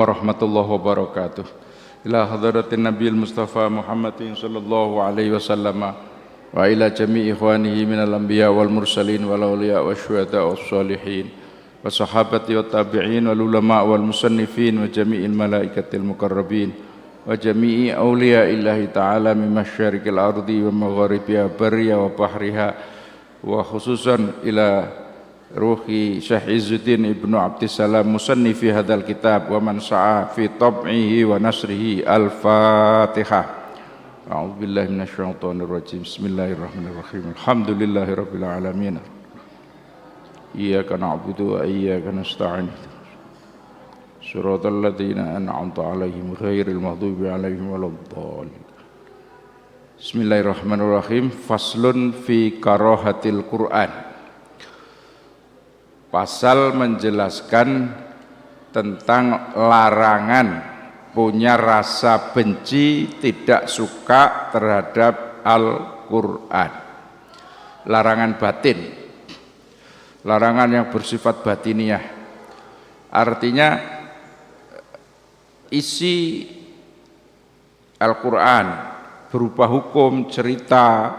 warahmatullahi wabarakatuh. Ila hadratin Nabiil Mustafa Muhammadin sallallahu alaihi wasallam wa ila jami'i ikhwanihi minal anbiya wal mursalin wal awliya wasyuhada was sholihin wa sahabati wa tabi'in wal ulama wal musannifin wa jami'il malaikatil muqarrabin wa jami'i awliya illahi ta'ala min masyarikil ardi wa magharibiha barriya wa bahriha wa khususan ila ruhi Syekh Izzuddin Ibnu Abdissalam musannifi hadzal kitab wa man sa'a fi tab'ihi wa nasrihi. Al-Fatihah. A'udzubillahi minasyaitonir rajim. Bismillahirrahmanirrahim. Alhamdulillahirabbil alamin. Iyyaka na'budu wa iyyaka nasta'in. Shiratal ladzina an'amta 'alaihim ghairil maghdubi 'alaihim waladdallin. Bismillahirrahmanirrahim. Faslun fi karahatil Qur'an. Pasal menjelaskan tentang larangan punya rasa benci, tidak suka terhadap Al-Quran. Larangan batin, larangan yang bersifat batiniah. Artinya isi Al-Quran berupa hukum, cerita,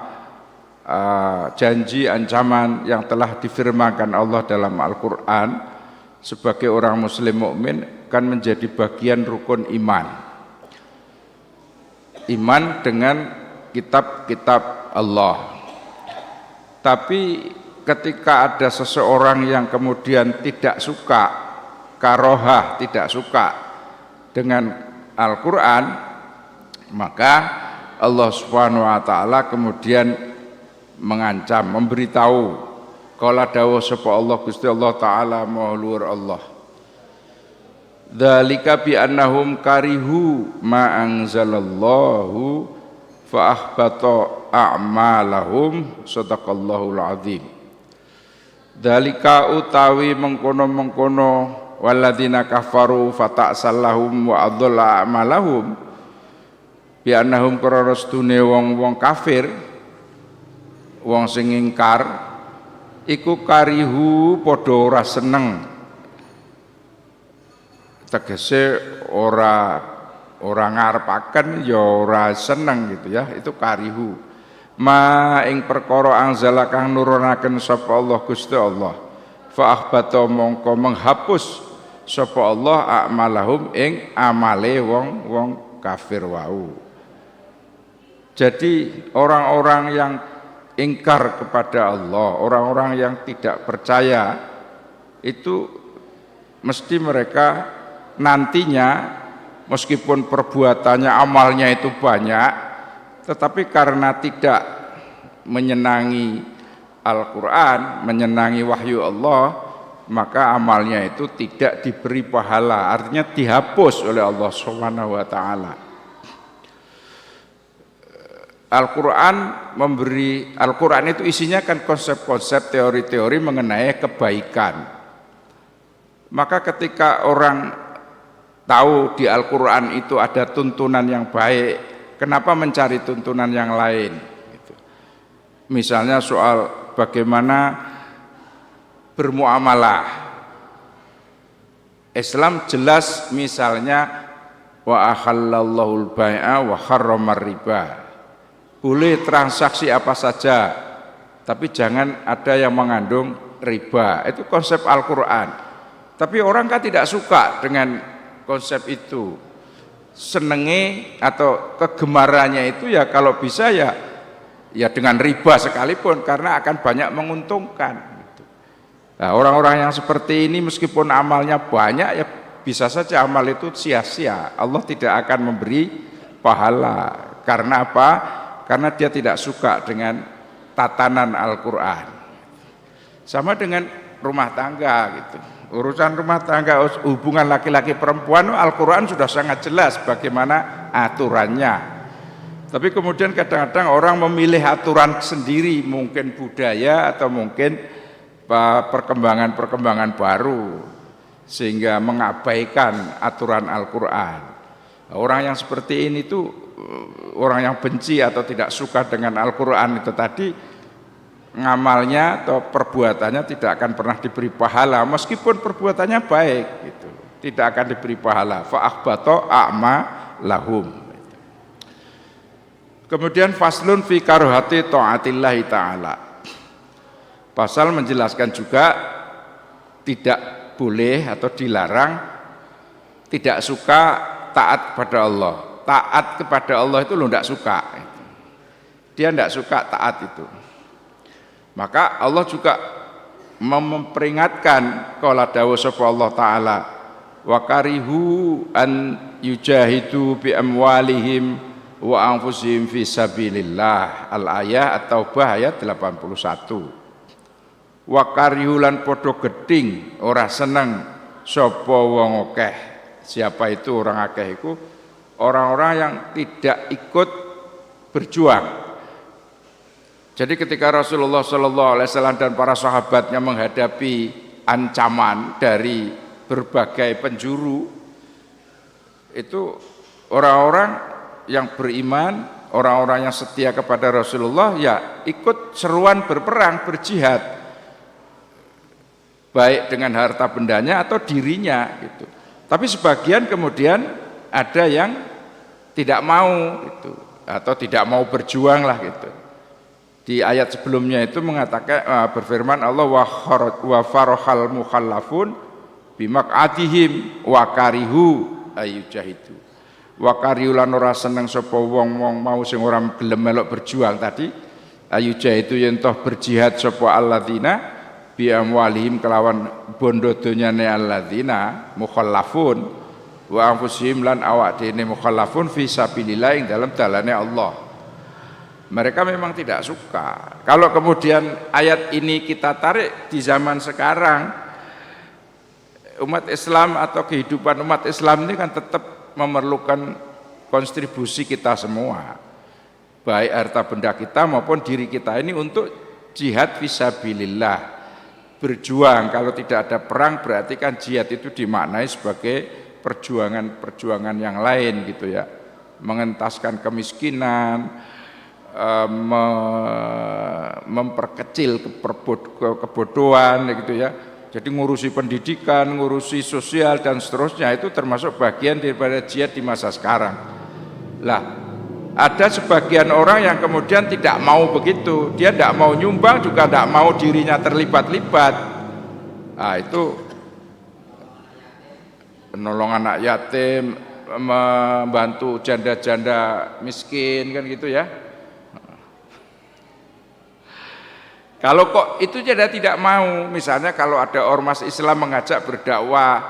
janji, ancaman yang telah difirmankan Allah dalam Al-Quran sebagai orang muslim mukmin kan menjadi bagian rukun iman. Iman dengan kitab-kitab Allah. Tapi ketika ada seseorang yang kemudian tidak suka, karohah, tidak suka dengan Al-Quran, maka Allah Subhanahu wa taala kemudian mengancam, memberitahu qala dawuh sapa Allah Gusti Allah taala maha luhur Allah. Dzalika bi annahum karihu ma anzalallahu fa ahbata a'malahum. Shadaqallahul azim. Dzalika utawi mengkono-mengkono walladzina kafaru fata'sallahum wa adalla a'malahum bi annahum qarastune wong-wong kafir, wong sing ingkar iku karihu padha ora seneng, tegese ora ngarepaken ya ora seneng gitu ya, itu karihu ma ing perkara anzala kang nurunaken sapa Allah Gusti Allah fa akhbata mongko menghapus sapa Allah a'malahum ing amale wong kafir wau. Jadi orang-orang yang ingkar kepada Allah, orang-orang yang tidak percaya itu mesti mereka nantinya meskipun perbuatannya, amalnya itu banyak, tetapi karena tidak menyenangi Al-Quran, menyenangi wahyu Allah, maka amalnya itu tidak diberi pahala, artinya dihapus oleh Allah Subhanahu wa taala. Al-Quran itu isinya kan konsep-konsep, teori-teori mengenai kebaikan. Maka ketika orang tahu di Al-Quran itu ada tuntunan yang baik, kenapa mencari tuntunan yang lain? Misalnya soal bagaimana bermuamalah. Islam jelas misalnya wa ahallallahu al-bai'a wa harramar riba. Boleh transaksi apa saja, tapi jangan ada yang mengandung riba. Itu konsep Al-Quran. Tapi orang kan tidak suka dengan konsep itu. Senenge atau kegemarannya itu ya kalau bisa ya dengan riba sekalipun, karena akan banyak menguntungkan. Nah, orang-orang yang seperti ini meskipun amalnya banyak ya bisa saja amal itu sia-sia. Allah tidak akan memberi pahala. Karena apa? Karena dia tidak suka dengan tatanan Al-Quran. Sama dengan rumah tangga gitu. Urusan rumah tangga, hubungan laki-laki perempuan, Al-Quran sudah sangat jelas bagaimana aturannya. Tapi kemudian kadang-kadang orang memilih aturan sendiri, mungkin budaya atau mungkin perkembangan-perkembangan baru, sehingga mengabaikan aturan Al-Quran. Orang yang seperti ini tuh, orang yang benci atau tidak suka dengan Al-Quran itu tadi, ngamalnya atau perbuatannya tidak akan pernah diberi pahala meskipun perbuatannya baik gitu. tidak akan diberi pahala. Fa akhbata a'ma lahum. Kemudian faslun fi karohati ta'atillahi ta'ala. Pasal menjelaskan juga tidak boleh atau dilarang tidak suka taat kepada Allah. Taat kepada Allah itu lo tidak suka. Dia tidak suka taat itu. Maka Allah juga memperingatkan qala dawu sapa Allah taala wa karihu an yujahidu bi amwalihim wa anfusihim fi sabilillah. Al-ayah At-Taubah ayat 81. Wa karihulan podo geding ora seneng sapa wong akeh. Siapa itu orang akeh itu? Orang-orang yang tidak ikut berjuang. Jadi ketika Rasulullah SAW dan para sahabatnya menghadapi ancaman dari berbagai penjuru, itu orang-orang yang beriman, orang-orang yang setia kepada Rasulullah ya ikut seruan berperang, berjihad, baik dengan harta bendanya atau dirinya gitu. Tapi sebagian kemudian ada yang tidak mau gitu, atau tidak mau berjuang lah gitu. Di ayat sebelumnya itu mengatakan berfirman Allah wa farahal mukhallafun bimaq'adihim wa karihu ayyujahidu. Wa karihu lan ora seneng sapa wong-wong mau sing ora gelem melok berjuang tadi ayyujahidu yen toh berjihad sapa alladzina bi amwalihim kelawan bondo donyane alladzina mukhallafun wa anfusihim lan awak dene mukhallafun fi sabilillah ing dalam dalane Allah. Mereka memang tidak suka. Kalau kemudian ayat ini kita tarik di zaman sekarang, umat Islam atau kehidupan umat Islam ini kan tetap memerlukan kontribusi kita semua, baik harta benda kita maupun diri kita ini untuk jihad fisabilillah, berjuang. Kalau tidak ada perang berarti kan jihad itu dimaknai sebagai perjuangan yang lain gitu ya, mengentaskan kemiskinan, memperkecil kebodohan gitu ya. Jadi ngurusi pendidikan, ngurusi sosial dan seterusnya itu termasuk bagian daripada jihad di masa sekarang. Lah, ada sebagian orang yang kemudian tidak mau begitu, dia tidak mau nyumbang juga tidak mau dirinya terlibat-libat. Nah, itu menolong anak yatim, membantu janda-janda miskin kan gitu ya. Kalau kok itu jadi tidak mau, misalnya kalau ada ormas Islam mengajak berdakwah,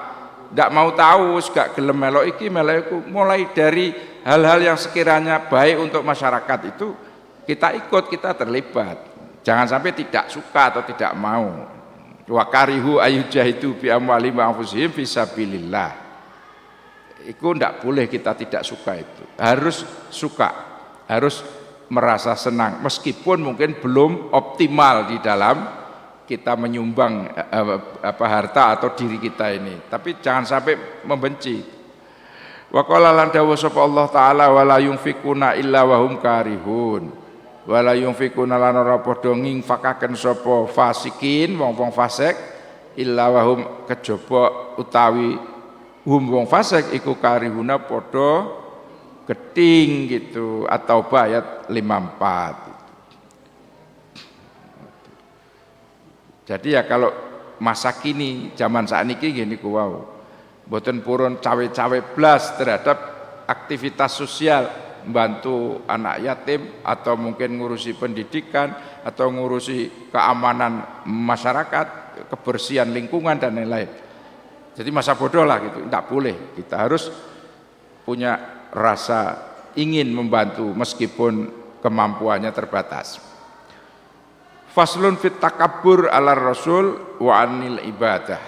tidak mau tahu, gak gelem melok iki melok iku, mulai dari hal-hal yang sekiranya baik untuk masyarakat itu kita ikut, kita terlibat. Jangan sampai tidak suka atau tidak mau. Wa karihu ayyujahidu bi amwalihim wa anfusihim fi sabilillah. Itu tidak boleh kita tidak suka itu. Harus suka, harus merasa senang meskipun mungkin belum optimal di dalam kita menyumbang harta atau diri kita ini, tapi jangan sampai membenci. Wa qala lan dawu sapa Allah taala wala yunfikuna illa wa hum karihun. Wala yunfikuna lan ora padha nginfakaken sapa fasikin wong-wong fasik illa wa hum kejaba utawi hum wong fasik iku karihuna padha geting gitu, atau ayat 54. Jadi ya kalau masa kini zaman saat ini gini wow, mboten purun cawe-cawe blas terhadap aktivitas sosial, membantu anak yatim atau mungkin ngurusi pendidikan atau ngurusi keamanan masyarakat, kebersihan lingkungan dan lain-lain. Jadi masa bodoh lah gitu, tidak boleh. Kita harus punya rasa ingin membantu meskipun kemampuannya terbatas. Faslun fit takabbur ala rasul wa anil ibadah.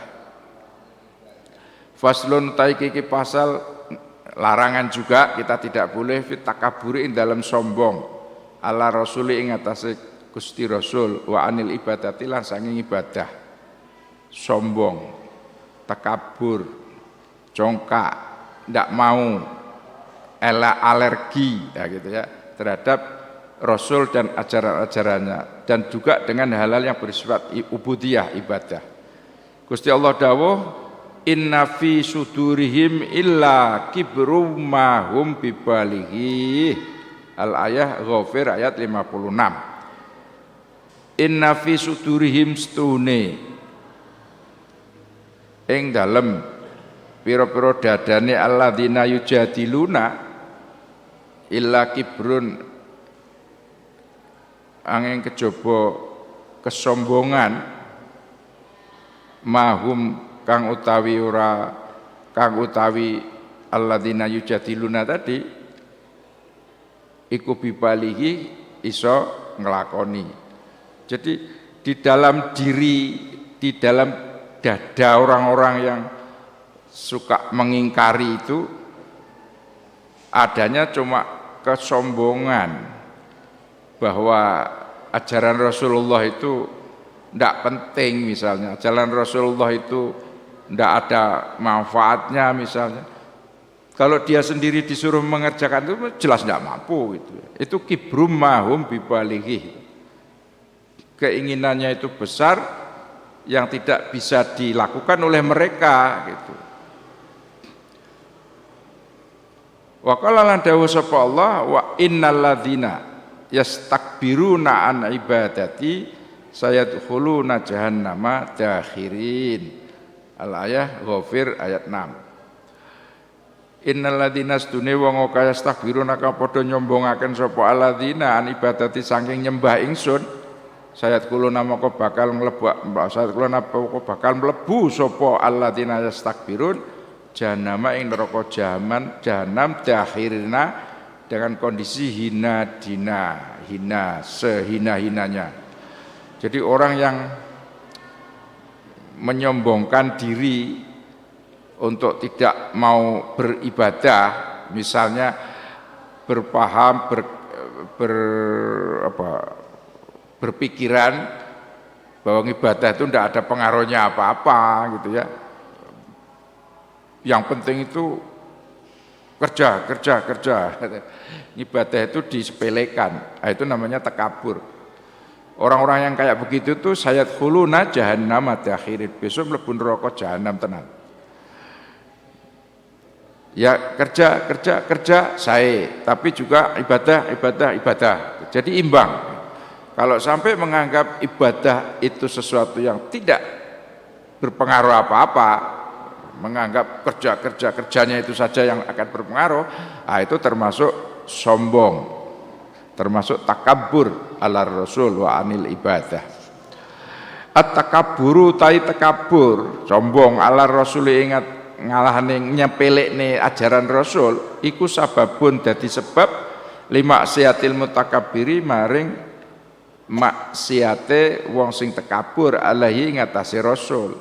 Faslun taiki pasal larangan juga kita tidak boleh fit takabburi dalam sombong ala rasuli ing atase Gusti Rasul wa anil ibadati lan saking ibadah. Sombong, takabur, congkak, ndak mau, alergi ya gitu ya terhadap Rasul dan ajaran-ajarannya, dan juga dengan hal-hal yang bersifat ubudiyah, ibadah. Gusti Allah dawuh inna fi sudurihim illa kibrum ma hum bibalighi. Al-ayah Ghafir ayat 56. Inna fi sudurihim stune ing dalem pira-pira dadane alladzina yujadiluna illa kibrun angin kejaba kesombongan mahum kang utawi alladzina yujadiluna tadi iku bibalihi iso ngelakoni. Jadi di dalam dada orang-orang yang suka mengingkari itu adanya cuma kesombongan bahwa ajaran Rasulullah itu tidak penting misalnya, ajaran Rasulullah itu tidak ada manfaatnya misalnya. Kalau dia sendiri disuruh mengerjakan itu jelas tidak mampu itu. Itu kibrum mahum bibalighi. Keinginannya itu besar yang tidak bisa dilakukan oleh mereka gitu. Wa qala lan dawuh sapa Allah wa innal ladzina yastakbiruna an ibadati sayadkhuluna jahannama dakhirin. Al-ayah Ghafir ayat 6. Innal ladzina stune wong kaya yastakbiruna ka padha nyombongaken sapa alladzina an ibadati saking nyembah ingsun sayadkhuluna moko bakal mlebu sapa alladzina yastakbirun jahannama ing neraka jahanam dakhirina dengan kondisi hina sehina-hinanya. Jadi orang yang menyombongkan diri untuk tidak mau beribadah, misalnya berpikiran bahwa ibadah itu tidak ada pengaruhnya apa-apa gitu ya. Yang penting itu kerja. Ibadah itu disepelekan. Nah, itu namanya takabur. Orang-orang yang kayak begitu tuh sayadkhuluna jahannama dakhirin. Besok mlebu neraka jahanam tenan. Ya kerja saya, tapi juga ibadah. Jadi imbang. Kalau sampai menganggap ibadah itu sesuatu yang tidak berpengaruh apa-apa, menganggap kerjanya itu saja yang akan berpengaruh, itu termasuk sombong, termasuk takabur ala rasul wa anil ibadah. At-takabburu tai takabur, sombong ala rasul ingat ngalahane nyepelekne ajaran rasul iku sababun dadi sebab lima siatil mutakabbiri maring maksiate wong sing takabur alaihi ngatasi rasul.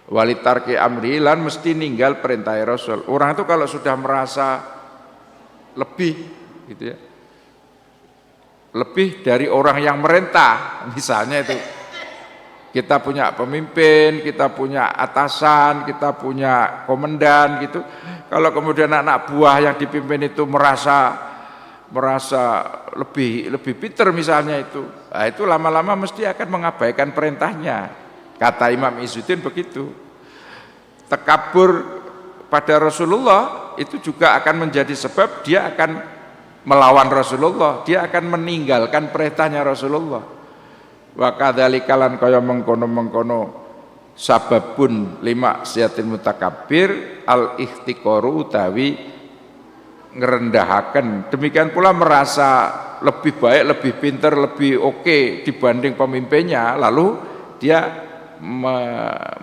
Walitarki amri lan mesti ninggal perintah Rasul. Orang itu kalau sudah merasa lebih gitu ya, lebih dari orang yang merintah, misalnya itu kita punya pemimpin, kita punya atasan, kita punya komandan gitu. Kalau kemudian anak buah yang dipimpin itu merasa lebih pinter misalnya itu, nah itu lama-lama mesti akan mengabaikan perintahnya. Kata Imam Izzuddin begitu. Takabur pada Rasulullah itu juga akan menjadi sebab dia akan melawan Rasulullah, dia akan meninggalkan perintahnya Rasulullah. Wa kadzalika lan kaya mengkono-mengkono sababun lima siatin mutakabbir al ihtiqaru utawi ngerendahaken. Demikian pula merasa lebih baik, lebih pintar, lebih oke dibanding pemimpinnya, lalu dia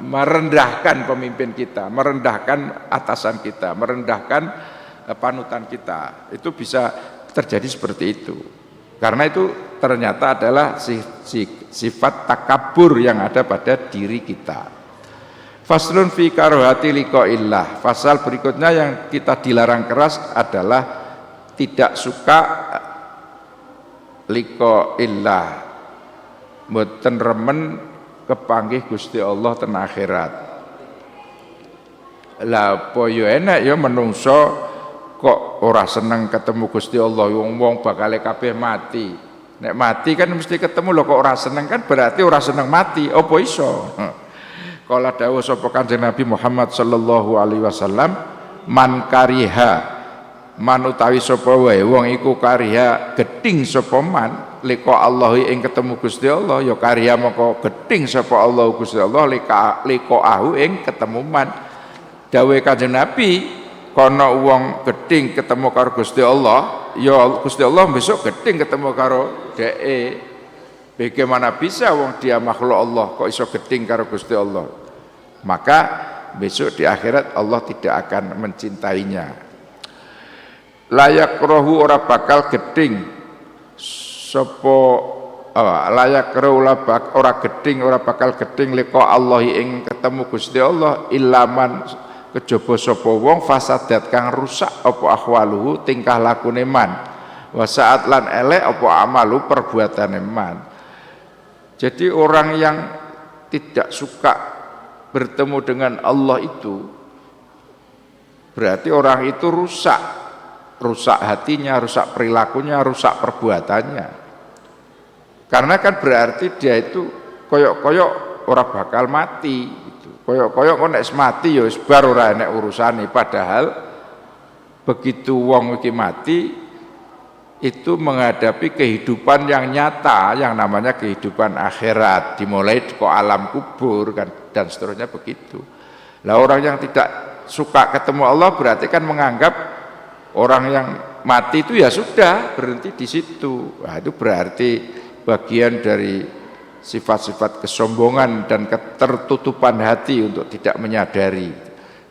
merendahkan pemimpin kita, merendahkan atasan kita, merendahkan panutan kita. Itu bisa terjadi seperti itu. Karena itu ternyata adalah sifat takabur yang ada pada diri kita. Faslun fi karohati liqa'illah. Fasal berikutnya yang kita dilarang keras adalah tidak suka liqa'illah. Mboten remen kepanggih Gusti Allah ten akhirat. Lah apa yo enak ya menungso kok ora seneng ketemu Gusti Allah, wong bakal kabeh mati. Nek mati kan mesti ketemu lho, kok ora seneng kan berarti ora seneng mati. Apa iso? Kala dawuh sapa Kanjeng Nabi Muhammad sallallahu alaihi wasallam, man kariha, man utawi sapa wae wong iku kariha geding sapa man lika Allah ing ketemu Gusti Allah, ya kariha moko geding sapa Allah Gusti Allah lika ahu ing ketemu man. Dawuh Kanjeng Nabi, kono wong geding ketemu karo Gusti Allah, ya Gusti Allah besok geding ketemu karo dheke. Bagaimana bisa wong dia makhluk Allah kok iso geding karo Gusti Allah? Maka besok di akhirat Allah tidak akan mencintainya. Layak rohu ora bakal geding sapa layak rohu ora geding ora bakal geding lika Allah ing ketemu Gusti Allah ilaman kejaba sapa wong fasadat kang rusak apa ahwaluhu tingkah lakune man wa saat lan elek apa amalu perbuatane man. Jadi orang yang tidak suka bertemu dengan Allah itu berarti orang itu rusak hatinya, rusak perilakunya, rusak perbuatannya. Karena kan berarti dia itu koyok-koyok orang bakal mati gitu. Koyok-koyok kok nek mati ya wis bar ora enek urusane, padahal begitu wong iki mati itu menghadapi kehidupan yang nyata yang namanya kehidupan akhirat, dimulai ke alam kubur kan, dan seterusnya begitu. Lah orang yang tidak suka ketemu Allah berarti kan menganggap orang yang mati itu ya sudah berhenti di situ. Nah, itu berarti bagian dari sifat-sifat kesombongan dan ketertutupan hati untuk tidak menyadari.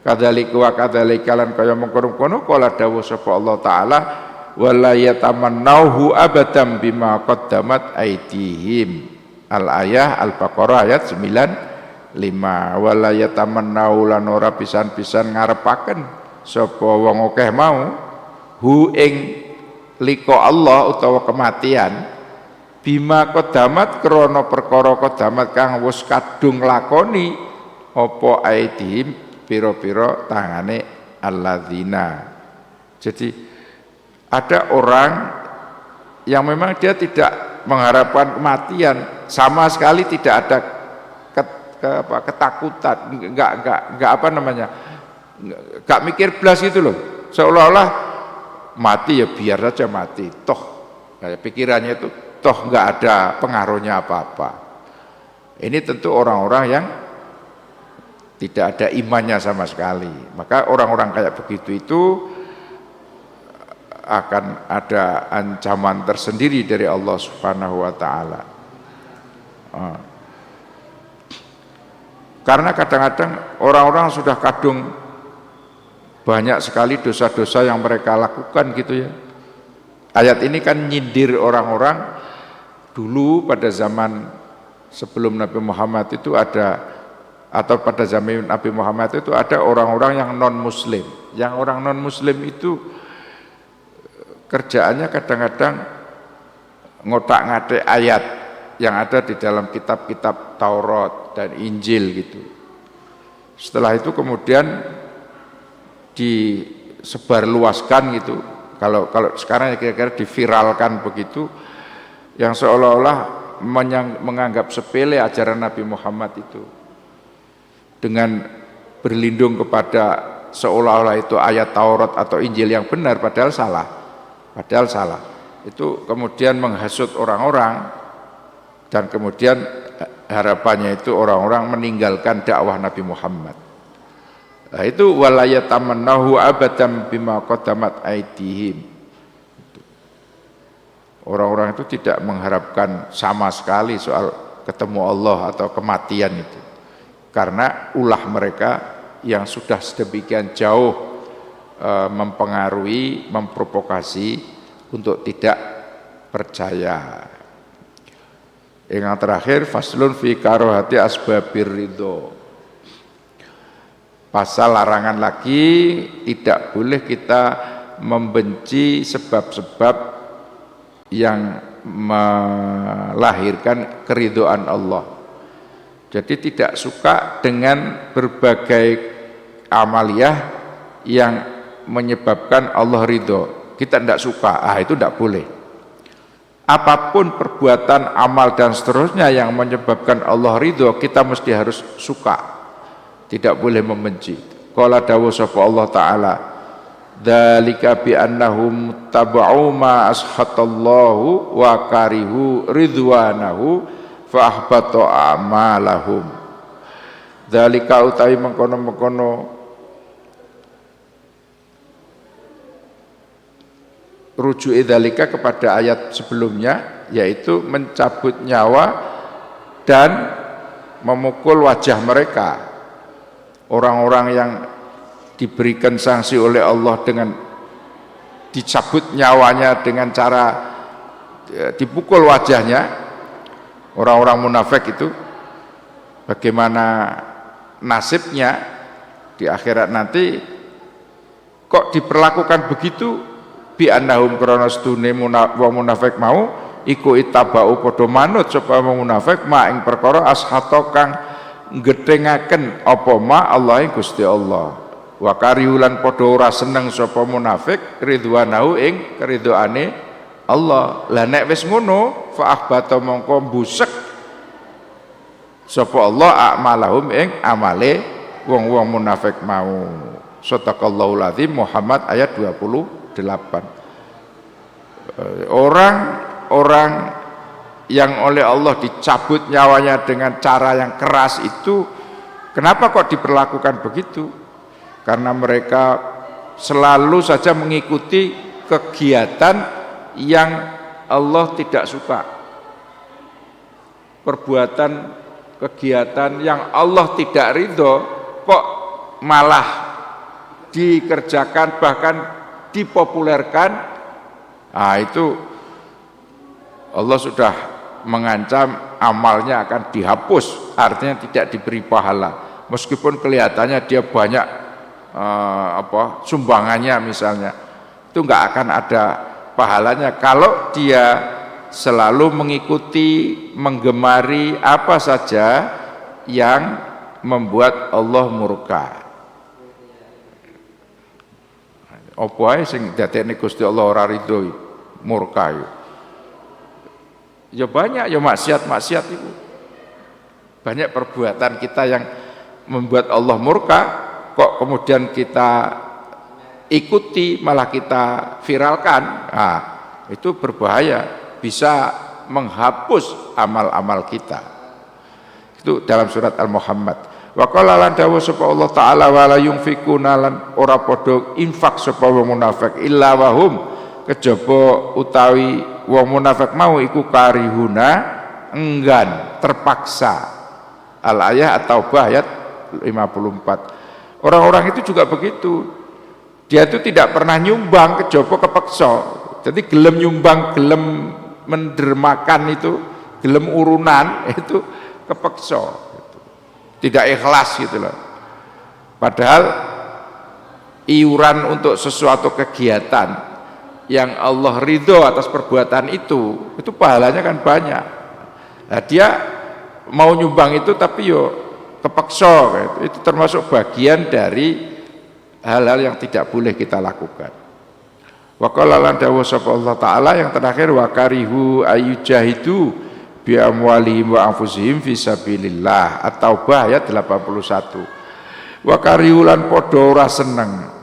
Kadzalika wa kadzalika lan kaya mengkono-kono kala dawuh sapa Allah taala wala yatamannauhu abadan bima qaddamat aydihim. Al-ayah Al-Baqarah ayat 95. Wala yatamannau lan ora pisan-pisan ngarepaken sapa wong akeh mau hu ing liko Allah utawa kematian bima qaddamat krana perkara qaddamat kang wis kadung lakoni apa aydihim pira-pira tangane alladzina. Jadi ada orang yang memang dia tidak mengharapkan kematian, sama sekali tidak ada ketakutan, enggak apa namanya, enggak mikir belas gitu loh, seolah-olah mati ya biar saja mati, toh pikirannya itu toh enggak ada pengaruhnya apa-apa. Ini tentu orang-orang yang tidak ada imannya sama sekali. Maka orang-orang kayak begitu itu akan ada ancaman tersendiri dari Allah Subhanahu wa taala. Karena kadang-kadang orang-orang sudah kadung banyak sekali dosa-dosa yang mereka lakukan gitu ya. Ayat ini kan nyindir orang-orang dulu pada zaman sebelum Nabi Muhammad itu ada, atau pada zaman Nabi Muhammad itu ada orang-orang yang non muslim. Yang orang non muslim itu kerjaannya kadang-kadang ngotak-ngatik ayat yang ada di dalam kitab-kitab Taurat dan Injil gitu. Setelah itu kemudian disebarluaskan gitu. Kalau sekarang ya kira-kira diviralkan begitu, yang seolah-olah menganggap sepele ajaran Nabi Muhammad itu dengan berlindung kepada seolah-olah itu ayat Taurat atau Injil yang benar, padahal salah. Itu kemudian menghasut orang-orang dan kemudian harapannya itu orang-orang meninggalkan dakwah Nabi Muhammad. Nah, itu walayatamannahu abadan bima qaddamat aydihim. Orang-orang itu tidak mengharapkan sama sekali soal ketemu Allah atau kematian itu, karena ulah mereka yang sudah sedemikian jauh mempengaruhi, memprovokasi untuk tidak percaya. Yang terakhir, faslun fi karohati asbabir ridho. Pasal larangan lagi, tidak boleh kita membenci sebab-sebab yang melahirkan keridhaan Allah. Jadi tidak suka dengan berbagai amaliyah yang menyebabkan Allah ridho, kita tidak suka, itu tidak boleh. Apapun perbuatan, amal dan seterusnya yang menyebabkan Allah ridho, kita mesti harus suka. tidak boleh membenci. Qala dawu sapa Allah taala, dzalika bi annahum taba'u ma ashatallahu wa karihu ridwanahu fa ahbata a'malahum. Dzalika utawi mengkono-mengkono rujuk dzalika kepada ayat sebelumnya, yaitu mencabut nyawa dan memukul wajah mereka. Orang-orang yang diberikan sanksi oleh Allah dengan dicabut nyawanya dengan cara dipukul wajahnya, orang-orang munafik itu bagaimana nasibnya di akhirat nanti, kok diperlakukan begitu? Bi annahum krana stune wong munafik mau iku itabau padha manut sapa wong munafik ma ing perkara ashata kang gedhengaken apa ma Allah ing Gusti Allah. Wa kariulan padha ora seneng sapa munafik ridwanahu ing keridhoane Allah. Lah nek wis ngono fa ahbata mongko busek sapa Allah a'malahum ing amale wong-wong munafik mau. Shadaqallahul azim. Muhammad ayat 28. Orang yang oleh Allah dicabut nyawanya dengan cara yang keras itu, kenapa kok diperlakukan begitu? Karena mereka selalu saja mengikuti kegiatan yang Allah tidak suka, perbuatan kegiatan yang Allah tidak ridho kok malah dikerjakan, bahkan dipopulerkan. Nah, itu Allah sudah mengancam amalnya akan dihapus, artinya tidak diberi pahala meskipun kelihatannya dia banyak sumbangannya misalnya, itu nggak akan ada pahalanya kalau dia selalu mengikuti, menggemari apa saja yang membuat Allah murka. Apa ae sing dadekne Gusti Allah ora ridho murka yo. Ya banyak ya maksiat itu. Banyak perbuatan kita yang membuat Allah murka, kok kemudian kita ikuti, malah kita viralkan. Nah, itu berbahaya, bisa menghapus amal-amal kita. Itu dalam surat Al-Muhammad. Wa qala lan dawu sapa Allah taala wala yunfikuna lan ora padha infak sapa wong munafik illa wahum kejaba utawi wong munafik mau iku karihuna enggan, terpaksa. Al-ayah at-taubah ayat 54. Orang-orang itu juga begitu. Dia itu tidak pernah nyumbang, kejaba kepeksa. Jadi gelem nyumbang, gelem mendermakan itu, gelem urunan itu kepeksa. Tidak ikhlas gitu loh. Padahal iuran untuk sesuatu kegiatan yang Allah ridho atas perbuatan itu pahalanya kan banyak. Nah, dia mau nyumbang itu tapi yo kepeksa gitu. Itu termasuk bagian dari hal-hal yang tidak boleh kita lakukan. Wa qala lan dawu sapa Allah taala yang terakhir wa karihu ayyujahidu bi amwalihim wa anfusihim fi sabilillah. At-Taubah ayat 81. Wa karihu lan padha ora seneng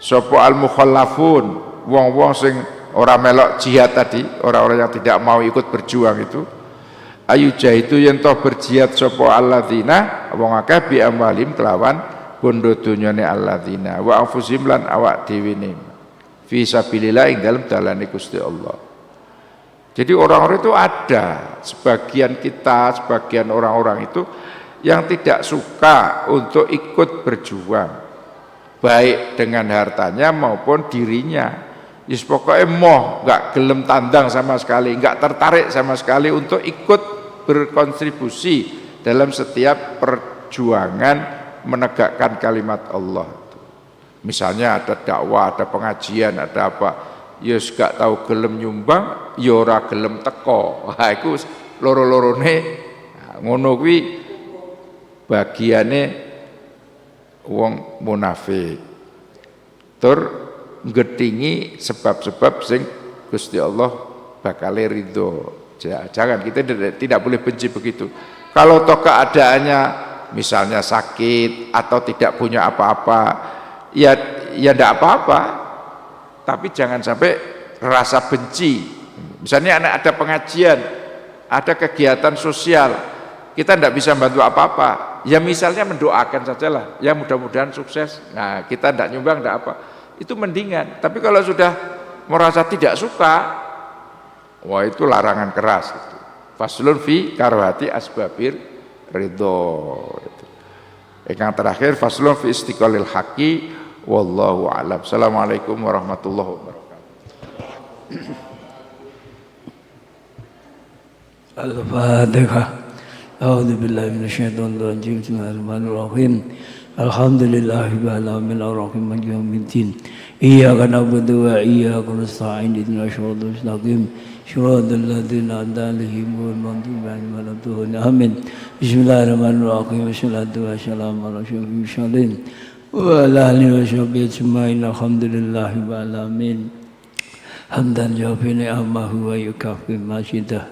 sapa al-mukhallafun, wong-wong sing ora melok jihad tadi, orang-orang yang tidak mau ikut berjuang itu. Ayu jahidu yen toh berjihad sapa alladzina wong akeh bi amwalim kelawan bondo donyane alladzina wa anfusihim lan awak dhewe ne fi sabilillah ing dalem dalane Gusti Allah. Jadi orang-orang itu ada sebagian kita, sebagian orang-orang itu yang tidak suka untuk ikut berjuang, baik dengan hartanya maupun dirinya. Yes, pokoknya moh nggak gelem tandang sama sekali, nggak tertarik sama sekali untuk ikut berkontribusi dalam setiap perjuangan menegakkan kalimat Allah. Misalnya ada dakwah, ada pengajian, ada apa, yes gak tahu gelem nyumbang, yora gelem teko. Wah, iku loro-lorone ngono kuwi bagiane wong munafik. Tur ngedingi sebab-sebab sing Gusti Allah bakal ridho. Jangan, kita tidak boleh benci begitu. Kalau toh keadaannya misalnya sakit atau tidak punya apa-apa, ya tidak apa-apa, tapi jangan sampai rasa benci. Misalnya anak ada pengajian, ada kegiatan sosial, kita tidak bisa bantu apa-apa, ya misalnya mendoakan sajalah, ya mudah-mudahan sukses. Nah kita tidak nyumbang, tidak apa, itu mendingan. Tapi kalau sudah merasa tidak suka, wah itu larangan keras. Faslun fi karwati asbabir ridho. Yang terakhir faslun fi istiqlalil haqi wallahu a'lam. Assalamualaikum warahmatullahi wabarakatuh. Al-Fatihah. A'udzu billahi minasyaitonir rajim. Bismillahirrahmanirrahim. Alhamdulillahirabbil alamin arrahim maliki yaumiddin. Iyyaka na'budu wa iyyaka nasta'in ihdinas siratal mustaqim. Shiratal ladzina an'amta 'alaihim ghairil maghdubi 'alaihim waladdallin. Amin. Bismillahirrahmanirrahim. Wassalatu wassalamu ala asyrofil mursalin wa ala alihi wa sahbihi ajma'in. Alhamdulillahirabbil alamin. Hamdan jafi ni'amahu wa yukafi masyidah.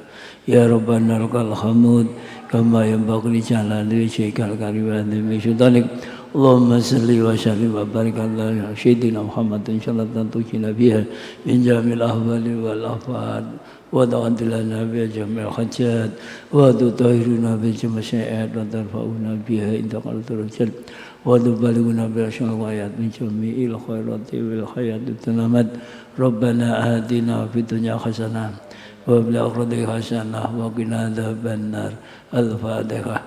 Ya Rabbana lakal hamd kama yanbaghi li jalali wajhikal karim wa azimi sultanik. Allahumma salli wa sallim wa barik ala sayyidina Muhammadin sallallahu tujina biha min jamil ahwali wal afad wa ta'adilana bi jamil hajat wa tutahhiruna bi jamil syai'at wa tarfa'una biha inda qaltul jal wa tubaliguna bi syawayat min jami'il khairati wal hayati tanamat. Rabbana atina fid dunya hasanah wa fil akhirati hasanah wa qina adzabannar. Al-Fatihah.